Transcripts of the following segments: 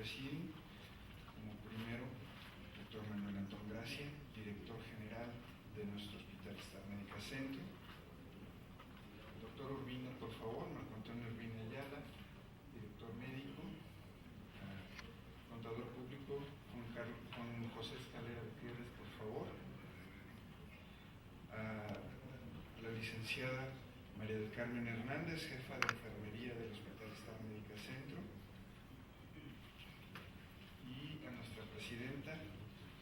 presiden. Como primero, doctor Manuel Antón Gracia, director general de nuestro Hospital Star Médica Centro. Doctor Urbina, por favor, Marco Antonio Urbina Ayala, director médico. Contador público, con José Escalera Gutiérrez, por favor. La licenciada María del Carmen Hernández, jefa de enfermería del Hospital Star Médica Centro. Y a nuestra presidenta,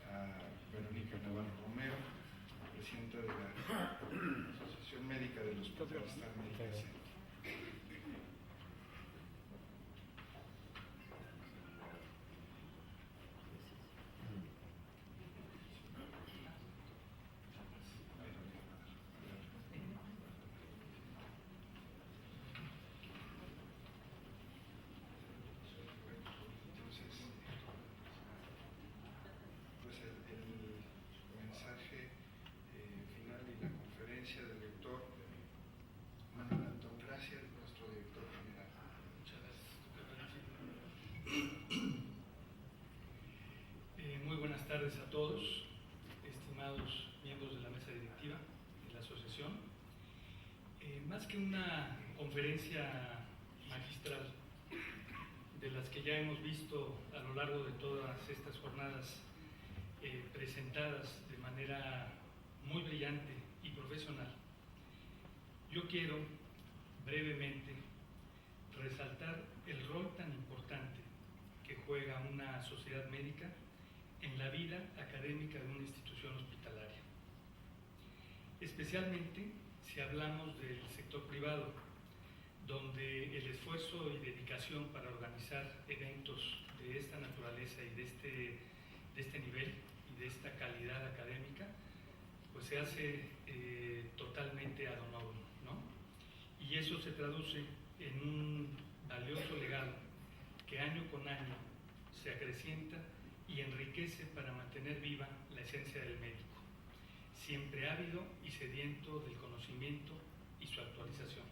a Verónica Navarro Romero, presidenta de la Asociación Médica del Hospital Star Médica Centro. Del doctor Manuel Antón Gracia, nuestro director general. Muchas gracias. Muy buenas tardes a todos, estimados miembros de la mesa directiva de la asociación. Más que una conferencia magistral, de las que ya hemos visto a lo largo de todas estas jornadas presentadas de manera muy brillante y profesional, yo quiero brevemente resaltar el rol tan importante que juega una sociedad médica en la vida académica de una institución hospitalaria, especialmente si hablamos del sector privado, donde el esfuerzo y dedicación para organizar eventos de esta naturaleza y de este nivel y de esta calidad académica pues se hace totalmente ad honorem, ¿no? Y eso se traduce en un valioso legado que año con año se acrecienta y enriquece para mantener viva la esencia del médico, siempre ávido y sediento del conocimiento y su actualización.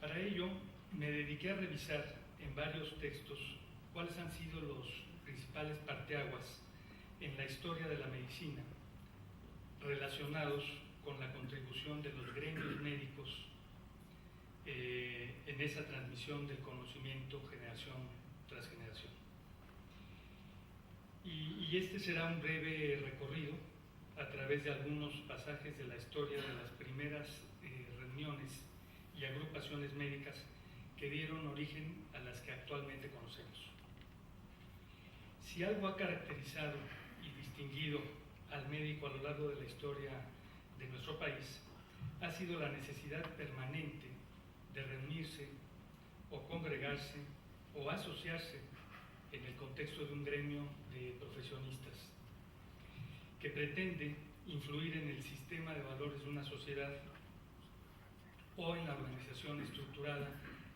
Para ello, me dediqué a revisar en varios textos cuáles han sido los principales parteaguas en la historia de la medicina relacionados con la contribución de los gremios médicos en esa transmisión del conocimiento generación tras generación. Y este será un breve recorrido a través de algunos pasajes de la historia de las primeras reuniones y agrupaciones médicas que dieron origen a las que actualmente conocemos. Si algo ha caracterizado y distinguido al médico a lo largo de la historia de nuestro país, ha sido la necesidad permanente de reunirse o congregarse o asociarse en el contexto de un gremio de profesionistas que pretende influir en el sistema de valores de una sociedad o en la organización estructurada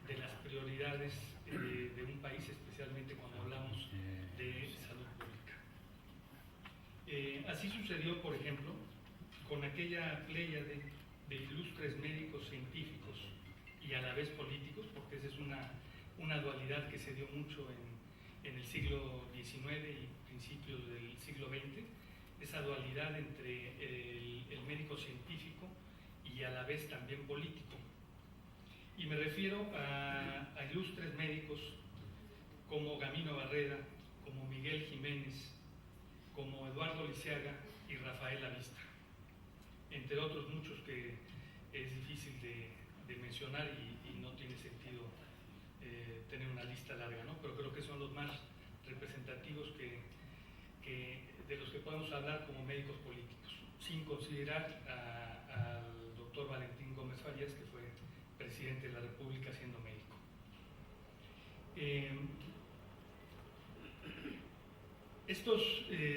de las prioridades de un país, especialmente cuando hablamos de salud pública. Así sucedió, por ejemplo, con aquella pléyade de ilustres médicos científicos y a la vez políticos, porque esa es una dualidad que se dio mucho en el siglo XIX y principios del siglo XX, esa dualidad entre el médico científico y a la vez también político. Y me refiero a ilustres médicos como Gamino Barreda, como Miguel Jiménez, como Eduardo Lisiaga y Rafael Lavista, entre otros muchos que es difícil de mencionar y no tiene sentido tener una lista larga, ¿no? Pero creo que son los más representativos de los que podemos hablar como médicos políticos, sin considerar al doctor Valentín Gómez Farías, que fue presidente de la República siendo médico. Estos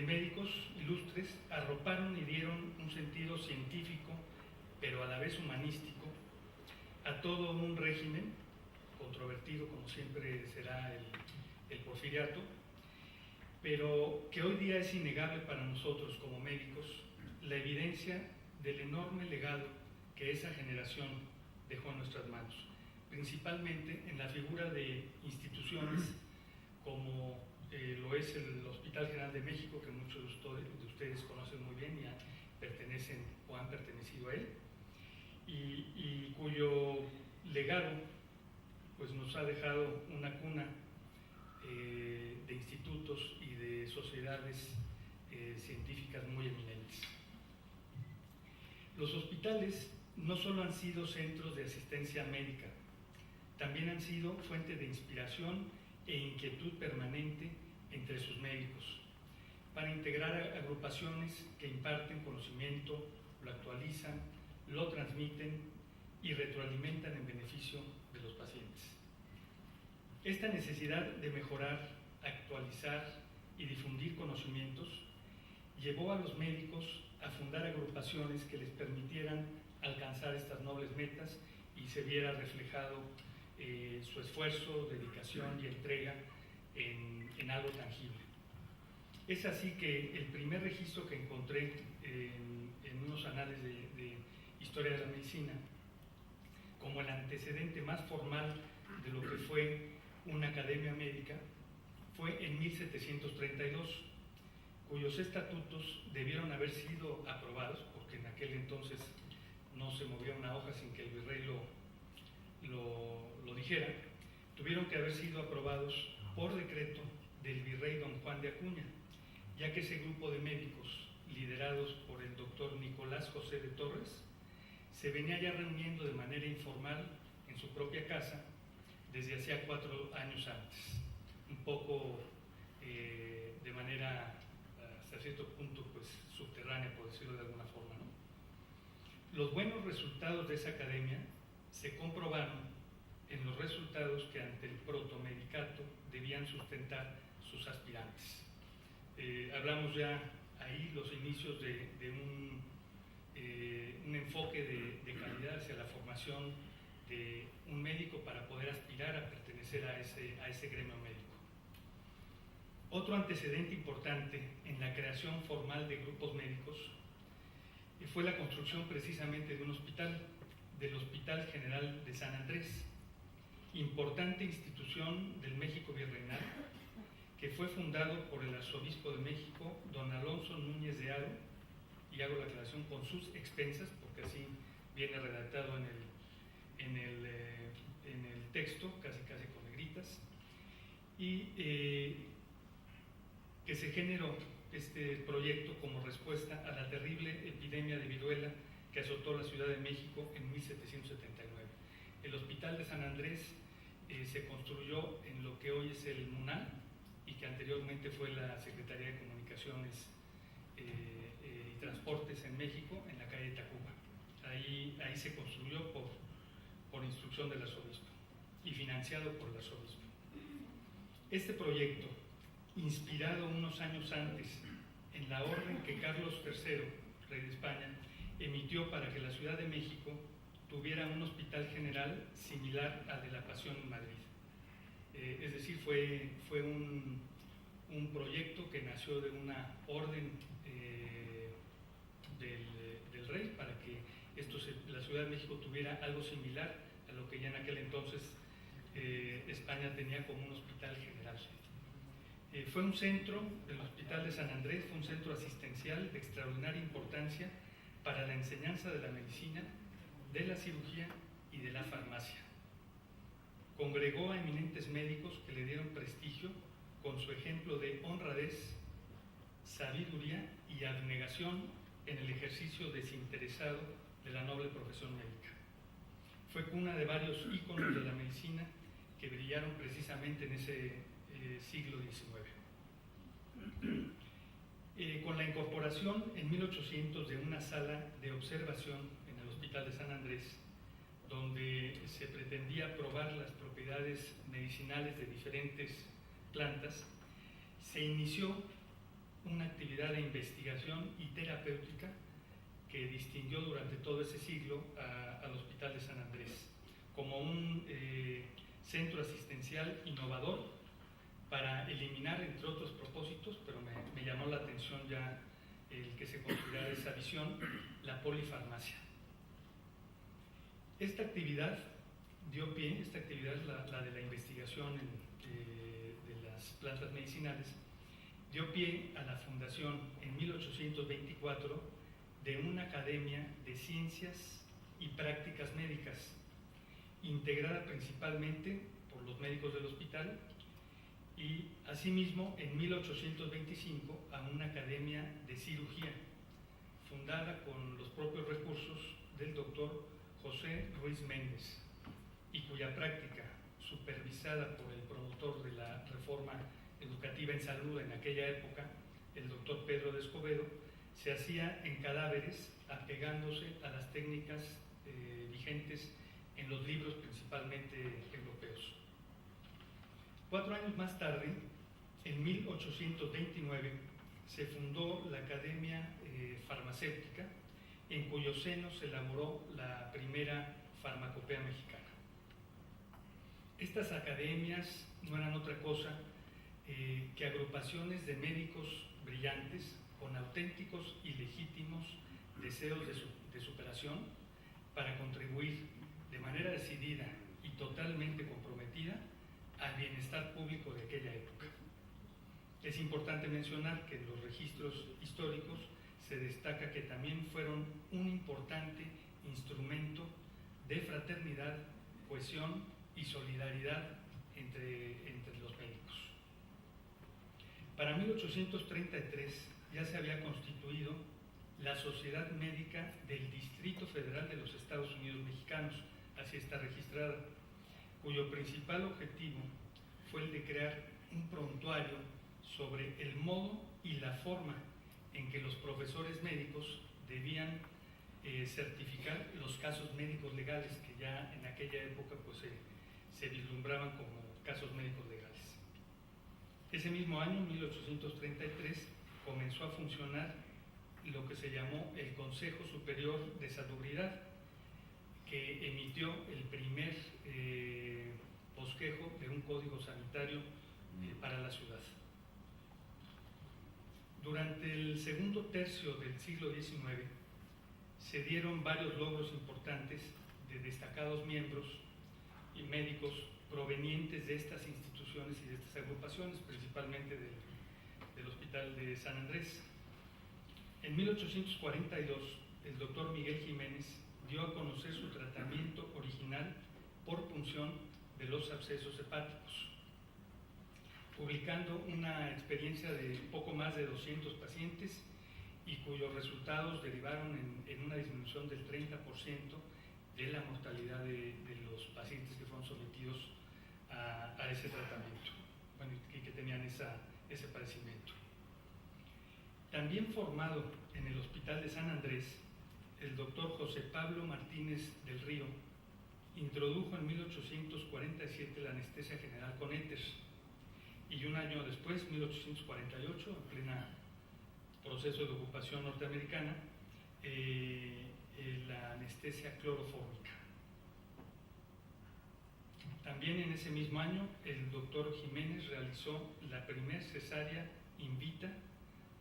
médicos ilustres arroparon y dieron un sentido científico, pero a la vez humanístico, a todo un régimen controvertido, como siempre será el porfiriato, pero que hoy día es innegable para nosotros como médicos la evidencia del enorme legado que esa generación dejó en nuestras manos, principalmente en la figura de instituciones como lo es el Hospital General de México, que muchos de ustedes conocen muy bien y pertenecen o han pertenecido a él, y cuyo legado pues, nos ha dejado una cuna de institutos y de sociedades científicas muy eminentes. Los hospitales no solo han sido centros de asistencia médica, también han sido fuente de inspiración e inquietud permanente entre sus médicos, para integrar agrupaciones que imparten conocimiento, lo actualizan, lo transmiten y retroalimentan en beneficio de los pacientes. Esta necesidad de mejorar, actualizar y difundir conocimientos llevó a los médicos a fundar agrupaciones que les permitieran alcanzar estas nobles metas y se viera reflejado su esfuerzo, dedicación y entrega en algo tangible. Es así que el primer registro que encontré en unos anales de historia de la medicina, como el antecedente más formal de lo que fue una academia médica, fue en 1732, cuyos estatutos debieron haber sido aprobados, porque en aquel entonces no se movía una hoja sin que el virrey lo dijera. Tuvieron que haber sido aprobados por decreto del virrey don Juan de Acuña, ya que ese grupo de médicos, liderados por el doctor Nicolás José de Torres, se venía ya reuniendo de manera informal en su propia casa desde hacía 4 años antes, un poco de manera hasta cierto punto pues subterránea, por decirlo de alguna forma, ¿no? Los buenos resultados de esa academia se comprobaron en los resultados que ante el protomedicato debían sustentar sus aspirantes. Hablamos ya ahí los inicios de un enfoque de calidad hacia la formación de un médico para poder aspirar a pertenecer a ese gremio médico. Otro antecedente importante en la creación formal de grupos médicos fue la construcción precisamente de un hospital, del Hospital General de San Andrés, importante institución del México virreinal, que fue fundado por el arzobispo de México, don Alonso Núñez de Haro, y hago la aclaración con sus expensas, porque así viene redactado en el texto, casi con negritas, y que se generó este proyecto como respuesta a la terrible epidemia de viruela que azotó la Ciudad de México en 1779. El Hospital de San Andrés se construyó en lo que hoy es el MUNAL y que anteriormente fue la Secretaría de Comunicaciones y Transportes en México, en la calle de Tacuba. Ahí se construyó por instrucción del arzobispo y financiado por el arzobispo. Este proyecto, inspirado unos años antes en la orden que Carlos III, rey de España, emitió para que la Ciudad de México tuviera un hospital general similar al de la Pasión en Madrid. Es decir, fue un proyecto que nació de una orden del rey para que la Ciudad de México tuviera algo similar a lo que ya en aquel entonces España tenía como un hospital general. Fue un centro, el Hospital de San Andrés fue un centro asistencial de extraordinaria importancia para la enseñanza de la medicina, de la cirugía y de la farmacia. Congregó a eminentes médicos que le dieron prestigio con su ejemplo de honradez, sabiduría y abnegación en el ejercicio desinteresado de la noble profesión médica. Fue cuna de varios íconos de la medicina que brillaron precisamente en ese siglo XIX. Con la incorporación en 1800 de una sala de observación en el Hospital de San Andrés, donde se pretendía probar las propiedades medicinales de diferentes plantas, se inició una actividad de investigación y terapéutica que distinguió durante todo ese siglo al Hospital de San Andrés como un centro asistencial innovador para eliminar, entre otros propósitos, pero me llamó la atención ya el que se construyera esa visión, la polifarmacia. Esta actividad dio pie, esta actividad es la de la investigación de las plantas medicinales, dio pie a la fundación en 1824 de una academia de ciencias y prácticas médicas, integrada principalmente por los médicos del hospital, y asimismo en 1825 a una academia de cirugía, fundada con los propios recursos del doctor José Ruiz Méndez, y cuya práctica, supervisada por el promotor de la reforma educativa en salud en aquella época, el doctor Pedro de Escobedo, se hacía en cadáveres apegándose a las técnicas vigentes en los libros principalmente europeos. 4 años más tarde, en 1829, se fundó la Academia Farmacéutica, en cuyo seno se elaboró la primera farmacopea mexicana. Estas academias no eran otra cosa que agrupaciones de médicos brillantes con auténticos y legítimos deseos de superación para contribuir de manera decidida y totalmente comprometida al bienestar público de aquella época. Es importante mencionar que en los registros históricos se destaca que también fueron un importante instrumento de fraternidad, cohesión y solidaridad entre los médicos. Para 1833 ya se había constituido la Sociedad Médica del Distrito Federal de los Estados Unidos Mexicanos, así está registrada, cuyo principal objetivo fue el de crear un prontuario sobre el modo y la forma en que los profesores médicos debían certificar los casos médicos legales que ya en aquella época pues, se vislumbraban como casos médicos legales. Ese mismo año, 1833, comenzó a funcionar lo que se llamó el Consejo Superior de Salubridad, que emitió el primer bosquejo de un código sanitario para la ciudad. Durante el segundo tercio del siglo XIX se dieron varios logros importantes de destacados miembros y médicos provenientes de estas instituciones y de estas agrupaciones, principalmente del Hospital de San Andrés. En 1842, el doctor Miguel Jiménez dio a conocer su tratamiento original por punción de los abscesos hepáticos, publicando una experiencia de poco más de 200 pacientes y cuyos resultados derivaron en una disminución del 30% de la mortalidad de los pacientes que fueron sometidos a ese tratamiento, bueno, y que tenían ese padecimiento. También formado en el Hospital de San Andrés, el doctor José Pablo Martínez del Río introdujo en 1847 la anestesia general con éter, y un año después, 1848, en plena proceso de ocupación norteamericana, la anestesia clorofórmica. También en ese mismo año, el doctor Jiménez realizó la primer cesárea in vita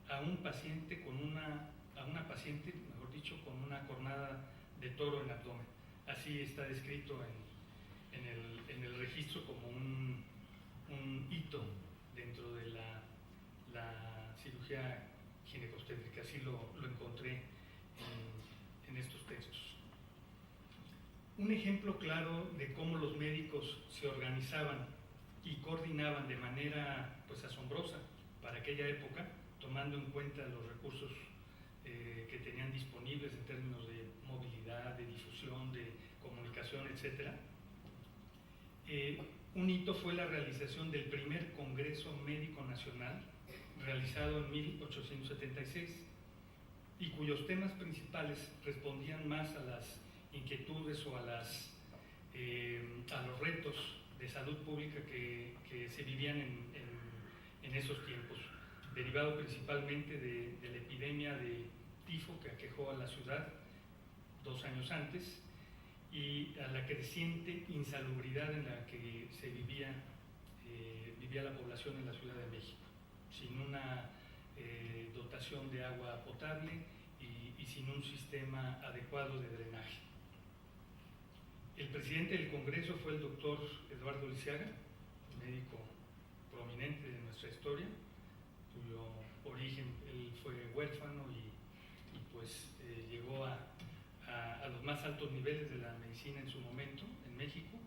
a una paciente, mejor dicho, con una cornada de toro en el abdomen. Así está descrito en el registro como un hito dentro de la cirugía ginecostétrica. Así lo encontré en estos textos. Un ejemplo claro de cómo los médicos se organizaban y coordinaban de manera pues asombrosa para aquella época, tomando en cuenta los recursos que tenían disponibles en términos de movilidad, de difusión, de comunicación, etc. Un hito fue la realización del primer Congreso Médico Nacional, realizado en 1876, y cuyos temas principales respondían más a las inquietudes o a los retos de salud pública que se vivían en esos tiempos, derivado principalmente de la epidemia de tifo que aquejó a la ciudad 2 años antes, y a la creciente insalubridad en la que se vivía la población en la Ciudad de México, sin una dotación de agua potable y sin un sistema adecuado de drenaje. El presidente del Congreso fue el doctor Eduardo Lisiaga, médico prominente de nuestra historia, cuyo origen él fue huérfano y pues llegó a los más altos niveles de la medicina en su momento en México,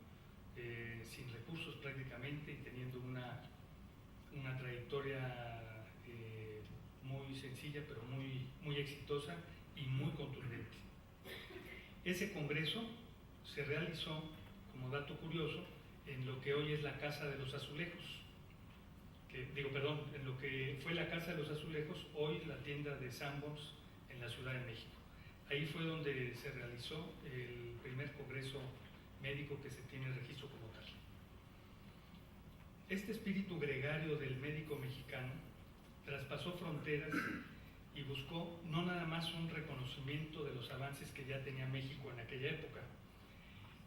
sin recursos prácticamente y teniendo una trayectoria muy sencilla pero muy exitosa y muy contundente. Ese congreso se realizó, como dato curioso, en lo que hoy es la Casa de los Azulejos, en lo que fue la Casa de los Azulejos, hoy la tienda de Sanborns en la Ciudad de México. Ahí fue donde se realizó el primer congreso médico que se tiene registro como tal. Este espíritu gregario del médico mexicano traspasó fronteras y buscó no nada más un reconocimiento de los avances que ya tenía México en aquella época,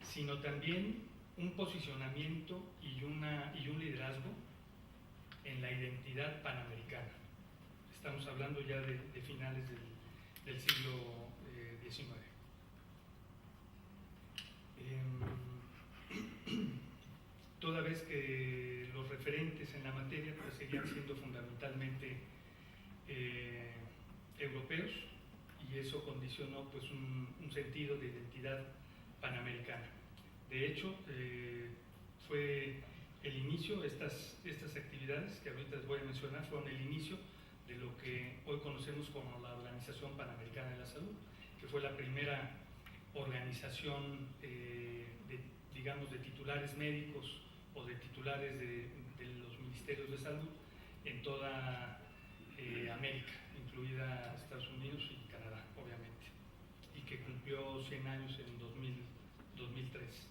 sino también un posicionamiento y un liderazgo en la identidad panamericana. Estamos hablando ya de finales del siglo XIX. Toda vez que los referentes en la materia pues, seguían siendo fundamentalmente europeos, y eso condicionó pues, un sentido de identidad panamericana. De hecho, fue el inicio, estas actividades que ahorita les voy a mencionar, fueron el inicio de lo que hoy conocemos como la Organización Panamericana de la Salud, que fue la primera organización de titulares médicos o de titulares de los ministerios de salud en toda América, incluida Estados Unidos y Canadá, obviamente, y que cumplió 100 años en 2003.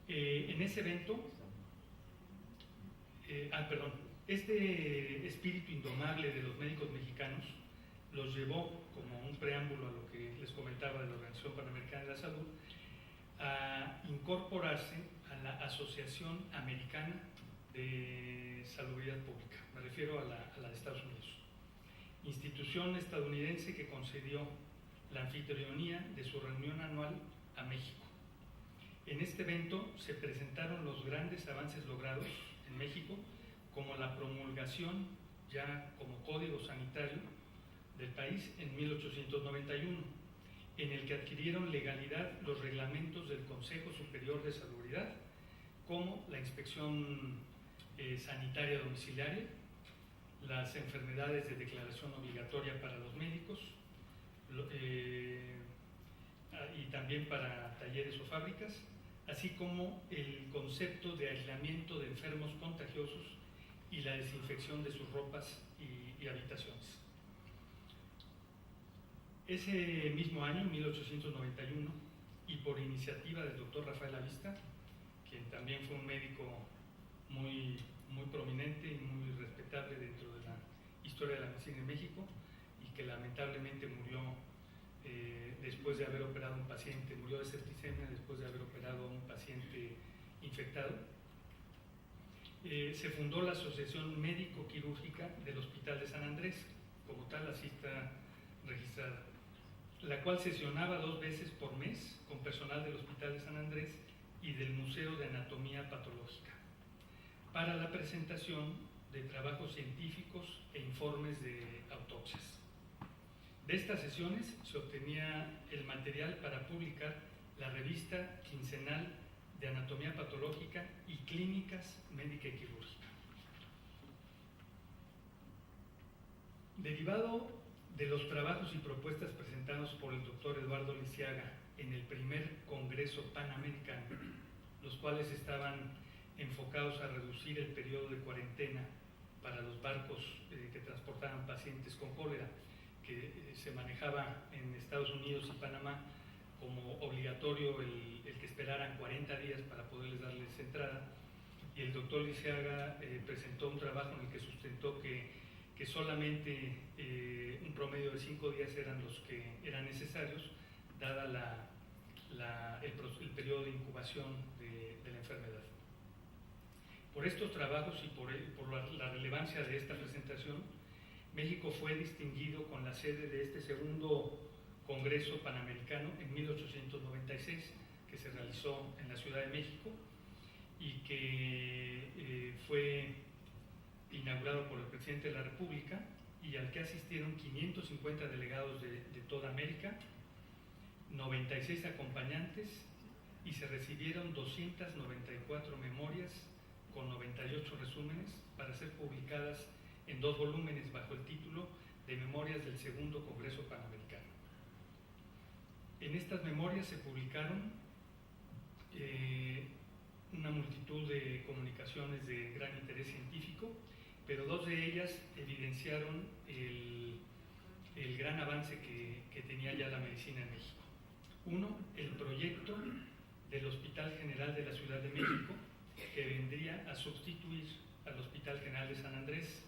En ese evento, este espíritu indomable de los médicos mexicanos los llevó, como un preámbulo a lo que les comentaba de la Organización Panamericana de la Salud, a incorporarse a la Asociación Americana de Salubridad Pública, me refiero a la de Estados Unidos, institución estadounidense que concedió la anfitrionía de su reunión anual a México. En este evento se presentaron los grandes avances logrados en México, como la promulgación ya como código sanitario del país en 1891, en el que adquirieron legalidad los reglamentos del Consejo Superior de Salubridad, como la inspección sanitaria domiciliaria, las enfermedades de declaración obligatoria para los médicos y también para talleres o fábricas, así como el concepto de aislamiento de enfermos contagiosos y la desinfección de sus ropas y habitaciones. Ese mismo año, 1891, y por iniciativa del doctor Rafael Lavista, quien también fue un médico muy prominente y muy respetable dentro de la historia de la medicina en México, y que lamentablemente murió después de haber operado a un paciente, murió de septicemia después de haber operado a un paciente infectado. Se fundó la Asociación Médico-Quirúrgica del Hospital de San Andrés, como tal así está registrada, la cual sesionaba 2 veces por mes con personal del Hospital de San Andrés y del Museo de Anatomía Patológica, para la presentación de trabajos científicos e informes de autopsias. De estas sesiones se obtenía el material para publicar la revista quincenal de Anatomía Patológica y Clínicas Médica y Quirúrgica. Derivado de los trabajos y propuestas presentados por el doctor Eduardo Lisiaga en el primer Congreso Panamericano, los cuales estaban enfocados a reducir el periodo de cuarentena para los barcos que transportaban pacientes con cólera, que se manejaba en Estados Unidos y Panamá como obligatorio el que esperaran 40 días para poderles darles entrada, y el doctor Lisiaga presentó un trabajo en el que sustentó que solamente un promedio de 5 días eran los que eran necesarios, dada el periodo de incubación de la enfermedad. Por estos trabajos y por la relevancia de esta presentación, México fue distinguido con la sede de este segundo Congreso Panamericano en 1896, que se realizó en la Ciudad de México, y que inaugurado por el presidente de la República y al que asistieron 550 delegados de toda América, 96 acompañantes, y se recibieron 294 memorias con 98 resúmenes para ser publicadas en 2 volúmenes bajo el título de Memorias del Segundo Congreso Panamericano. En estas memorias se publicaron una multitud de comunicaciones de gran interés científico, pero 2 de ellas evidenciaron el gran avance que tenía ya la medicina en México. Uno, el proyecto del Hospital General de la Ciudad de México, que vendría a sustituir al Hospital General de San Andrés.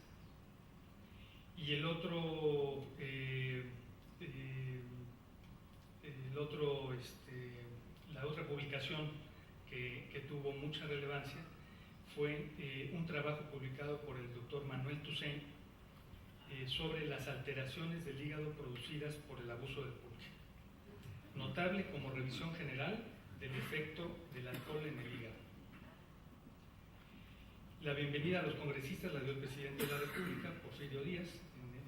Y el otro, la otra publicación que tuvo mucha relevancia fue un trabajo publicado por el doctor Manuel Toussaint sobre las alteraciones del hígado producidas por el abuso del pulque. Notable como revisión general del efecto del alcohol en el hígado. La bienvenida a los congresistas la dio el presidente de la República, Porfirio Díaz,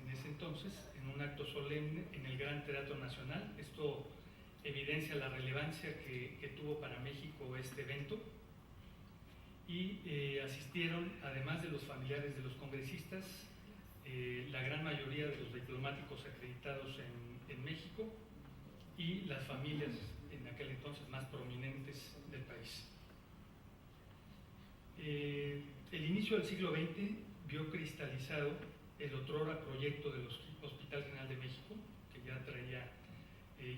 en ese entonces, en un acto solemne en el Gran Teatro Nacional. Esto evidencia la relevancia que tuvo para México este evento. Y asistieron, además de los familiares de los congresistas, la gran mayoría de los diplomáticos acreditados en México y las familias en aquel entonces más prominentes del país. El inicio del siglo XX vio cristalizado el otrora proyecto del Hospital General de México, que ya traía,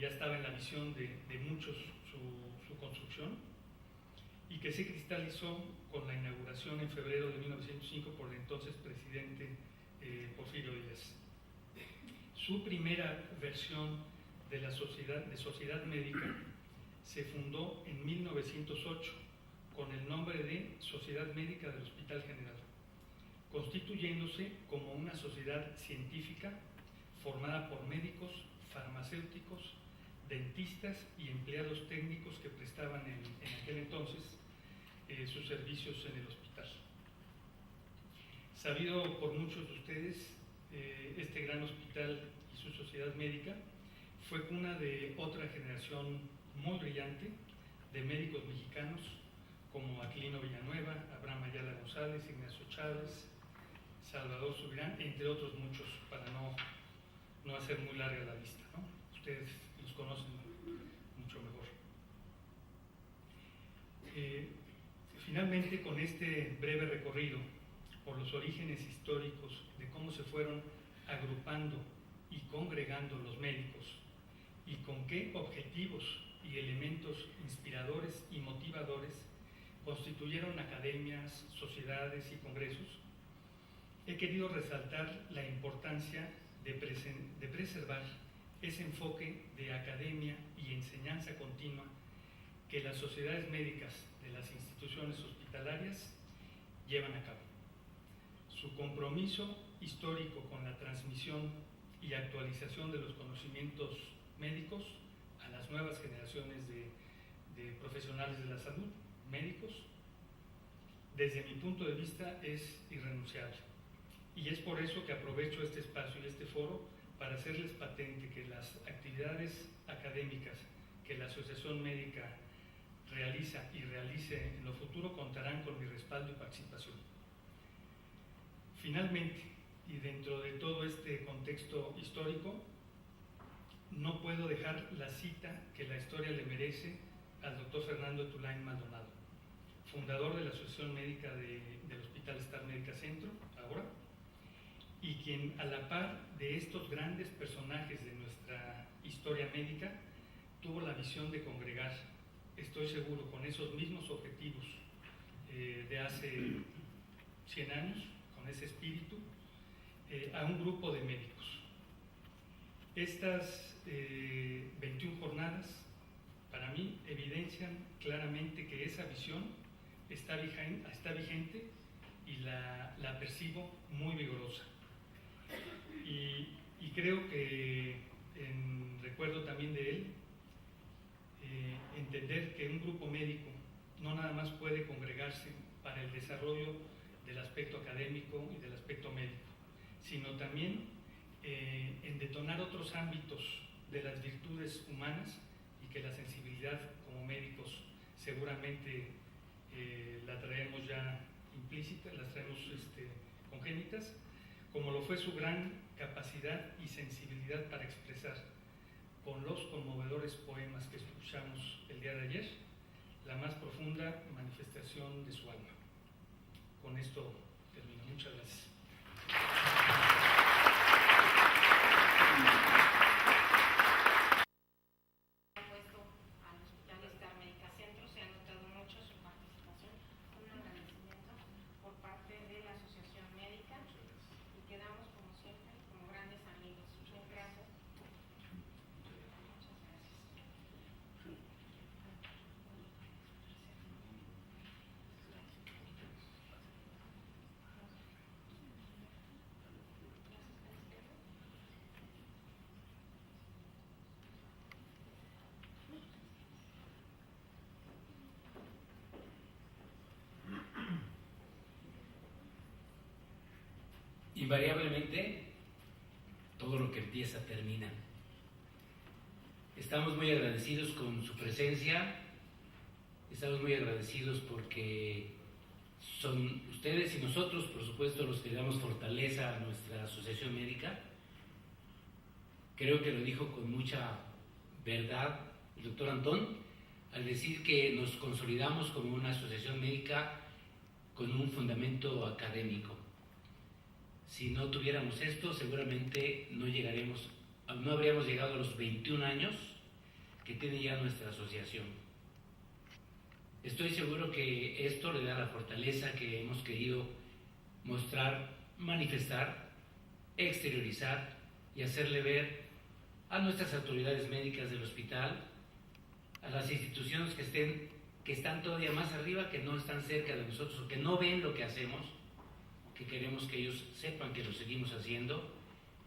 ya estaba en la visión de muchos su construcción, y que se cristalizó con la inauguración en febrero de 1905 por el entonces presidente Porfirio Díaz. Su primera versión de la sociedad médica se fundó en 1908 con el nombre de Sociedad Médica del Hospital General, constituyéndose como una sociedad científica formada por médicos, farmacéuticos, dentistas y empleados técnicos que prestaban en aquel entonces sus servicios en el hospital. Sabido por muchos de ustedes, este gran hospital y su sociedad médica fue cuna de otra generación muy brillante de médicos mexicanos como Aquilino Villanueva, Abraham Ayala González, Ignacio Chávez, Salvador Subirán, entre otros muchos, para no hacer muy larga la lista, ¿no? Ustedes los conocen mucho mejor. Finalmente, con este breve recorrido por los orígenes históricos de cómo se fueron agrupando y congregando los médicos y con qué objetivos y elementos inspiradores y motivadores constituyeron academias, sociedades y congresos, he querido resaltar la importancia de preservar ese enfoque de academia y enseñanza continua que las sociedades médicas de las instituciones hospitalarias llevan a cabo. Su compromiso histórico con la transmisión y actualización de los conocimientos médicos a las nuevas generaciones de profesionales de la salud, médicos, desde mi punto de vista es irrenunciable. Y es por eso que aprovecho este espacio y este foro para hacerles patente que las actividades académicas que la Asociación Médica realiza y realice en lo futuro contarán con mi respaldo y participación. Finalmente, y dentro de todo este contexto histórico, no puedo dejar la cita que la historia le merece al doctor Fernando Tulain Maldonado, fundador de la Asociación Médica del Hospital Star Médica Centro, ahora, y quien a la par de estos grandes personajes de nuestra historia médica tuvo la visión de congregar, estoy seguro, con esos mismos objetivos de hace 100 años, con ese espíritu, a un grupo de médicos. Estas 21 jornadas, para mí, evidencian claramente que esa visión está vigente y la percibo muy vigorosa. Y creo que, en recuerdo también de él, entender que un grupo médico no nada más puede congregarse para el desarrollo del aspecto académico y del aspecto médico, sino también en detonar otros ámbitos de las virtudes humanas, y que la sensibilidad como médicos seguramente la traemos ya implícita, las traemos congénitas, como lo fue su gran capacidad y sensibilidad para expresar con los conmovedores poemas que escuchamos el día de ayer la más profunda manifestación de su alma. Con esto termino. Muchas gracias. Invariablemente, todo lo que empieza termina. Estamos muy agradecidos con su presencia, estamos muy agradecidos porque son ustedes y nosotros, por supuesto, los que le damos fortaleza a nuestra asociación médica. Creo que lo dijo con mucha verdad el doctor Antón al decir que nos consolidamos como una asociación médica con un fundamento académico. Si no tuviéramos esto, seguramente no habríamos llegado a los 21 años que tiene ya nuestra asociación. Estoy seguro que esto le da la fortaleza que hemos querido mostrar, manifestar, exteriorizar y hacerle ver a nuestras autoridades médicas del hospital, a las instituciones que están todavía más arriba, que no están cerca de nosotros o que no ven lo que hacemos, que queremos que ellos sepan que lo seguimos haciendo,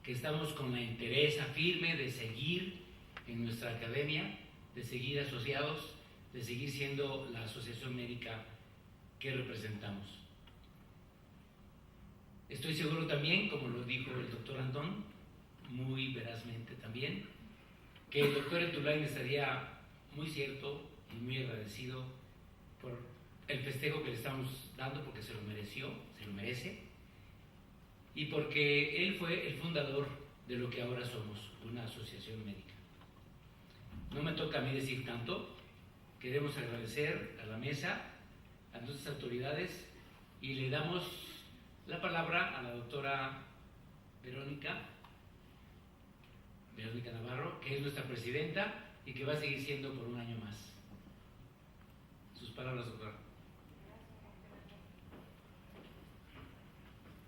que estamos con la entereza firme de seguir en nuestra academia, de seguir asociados, de seguir siendo la asociación médica que representamos. Estoy seguro también, como lo dijo el doctor Antón, muy verazmente también, que el doctor Etulain estaría muy cierto y muy agradecido por el festejo que le estamos dando, porque se lo mereció, se lo merece, y porque él fue el fundador de lo que ahora somos, una asociación médica. No me toca a mí decir tanto. Queremos agradecer a la mesa, a nuestras autoridades, y le damos la palabra a la doctora Verónica Navarro, que es nuestra presidenta y que va a seguir siendo por un año más. Sus palabras, doctora.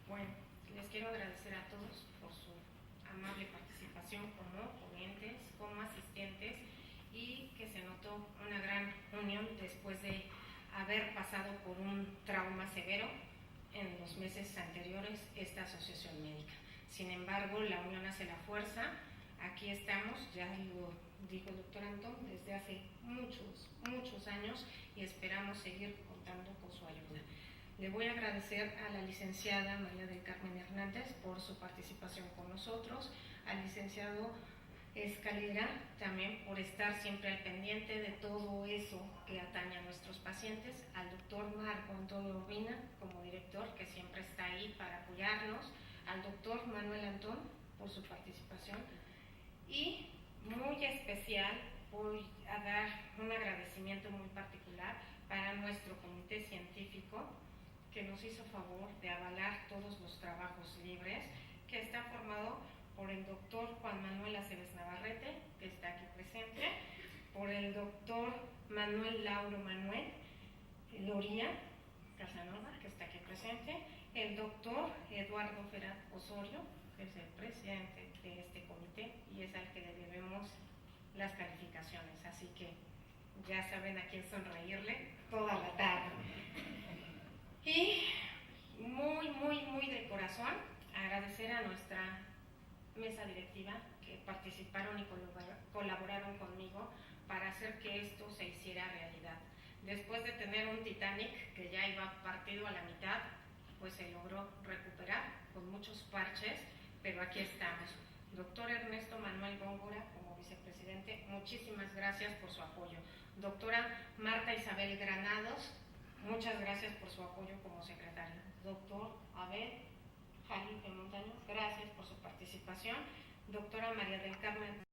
Bueno, les quiero agradecer a todos por su amable participación como ponentes, como asistentes, y que se notó una gran unión después de haber pasado por un trauma severo en los meses anteriores esta asociación médica. Sin embargo, la unión hace la fuerza. Aquí estamos, ya lo dijo el doctor Antón, desde hace muchos años, y esperamos seguir contando con su ayuda. Le voy a agradecer a la licenciada María del Carmen Hernández por su participación con nosotros, al licenciado Escalera también por estar siempre al pendiente de todo eso que atañe a nuestros pacientes, al doctor Marco Antonio Urbina como director, que siempre está ahí para apoyarnos, al doctor Manuel Antón por su participación, y muy especial voy a dar un agradecimiento muy particular para nuestro comité científico, que nos hizo favor de avalar todos los trabajos libres, que está formado por el doctor Juan Manuel Aceves Navarrete, que está aquí presente, por el doctor Manuel Lauro Manuel Loría Casanova, que está aquí presente, el doctor Eduardo Ferán Osorio, que es el presidente de este comité y es al que le debemos las calificaciones, así que ya saben a quién sonreírle toda la tarde. Y muy de corazón agradecer a nuestra mesa directiva que participaron y colaboraron conmigo para hacer que esto se hiciera realidad. Después de tener un Titanic que ya iba partido a la mitad, pues se logró recuperar con muchos parches, pero aquí estamos. Doctor Ernesto Manuel Góngora, como vicepresidente, muchísimas gracias por su apoyo. Doctora Marta Isabel Granados, muchas gracias por su apoyo como secretaria. Doctor Abel Jalife Montaño, gracias por su participación. Doctora María del Carmen